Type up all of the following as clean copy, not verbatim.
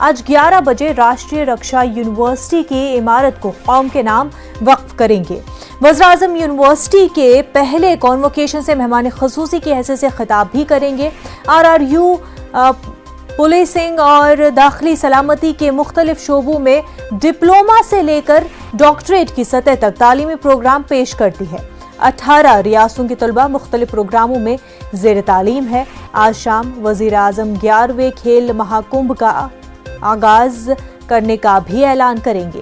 आज 11 बजे राष्ट्रीय रक्षा यूनिवर्सिटी की इमारत को कौम के नाम वक्फ करेंगे। वज़ीर-ए-आज़म यूनिवर्सिटी के पहले कॉन्वोकेशन से मेहमान ख़ुसूसी की हैसियत से खिताब भी करेंगे। RRU पुलिसिंग और दाखिली सलामती के मुख्तलिफ शोबों में डिप्लोमा से लेकर डॉक्टरेट की सतह तक तालीमी प्रोग्राम पेश करती है। 18 रियासतों के तलबा मुख्तलिफ प्रोग्रामों में ज़ेर तालीम है। आज शाम वज़ीर-ए-आज़म 11वें खेल महाकुंभ का आगाज करने का भी ऐलान करेंगे।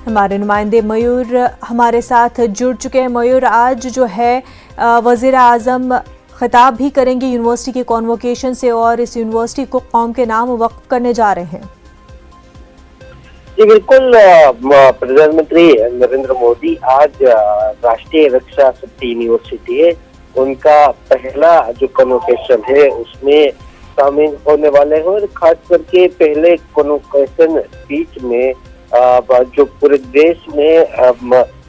हमारे नुमाइंदे मयूर हमारे साथ जुड़ चुके हैं। मयूर, आज जो है वज़ीर-ए-आज़म खिताब भी करेंगे यूनिवर्सिटी के कॉन्वोकेशन से और इस यूनिवर्सिटी को कौम के नाम वक्फ करने जा रहे हैं। जी बिल्कुल, प्रधानमंत्री नरेंद्र मोदी आज राष्ट्रीय रक्षा शक्ति यूनिवर्सिटी है, उनका पहला जो कॉन्वोकेशन है उसमें शामिल होने वाले हैं और खास करके पहले कॉन्वोकेशन स्पीच में जो पूरे देश में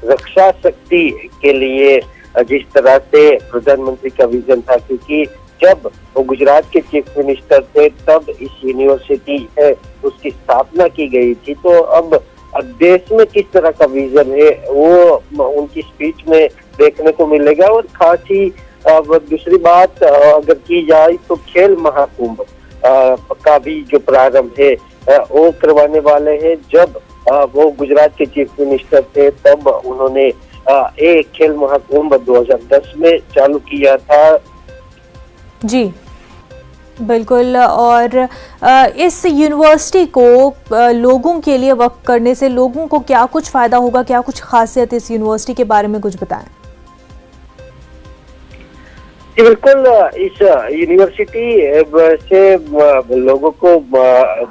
रक्षा शक्ति के लिए जिस तरह से प्रधानमंत्री का विजन था, क्योंकि जब वो गुजरात के चीफ मिनिस्टर थे तब इस यूनिवर्सिटी है उसकी स्थापना की गई थी। तो अब देश में किस तरह का विजन है वो उनकी स्पीच में देखने को मिलेगा। और खास ही दूसरी बात अगर की जाए तो खेल महाकुंभ का भी जो प्रारंभ है वो करवाने वाले हैं। जब वो गुजरात के चीफ मिनिस्टर थे तब उन्होंने एक खेल महाकुंभ 2010 में चालू किया था। जी बिल्कुल, और इस यूनिवर्सिटी को लोगों के लिए वक्फ करने से लोगों को क्या कुछ फायदा होगा, क्या कुछ खासियत इस यूनिवर्सिटी के बारे में कुछ बताएं। जी बिल्कुल, इस यूनिवर्सिटी से लोगों को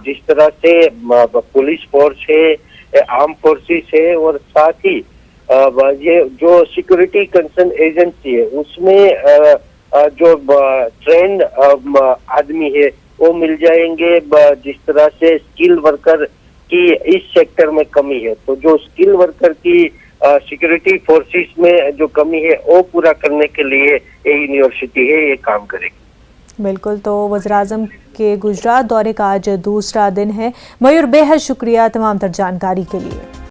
जिस तरह से पुलिस फोर्स है, आर्म फोर्सेस है और साथ ही ये जो सिक्योरिटी कंसर्न एजेंसी है उसमें जो ट्रेंड आदमी है वो मिल जाएंगे। जिस तरह से स्किल वर्कर की इस सेक्टर में कमी है, तो जो स्किल वर्कर की सिक्योरिटी फोर्सेस में जो कमी है वो पूरा करने के लिए ये यूनिवर्सिटी है, ये काम करेगी। बिल्कुल, तो वज़ीर-ए-आज़म के गुजरात दौरे का आज दूसरा दिन है। मयूर, बेहद शुक्रिया तमाम तर जानकारी के लिए।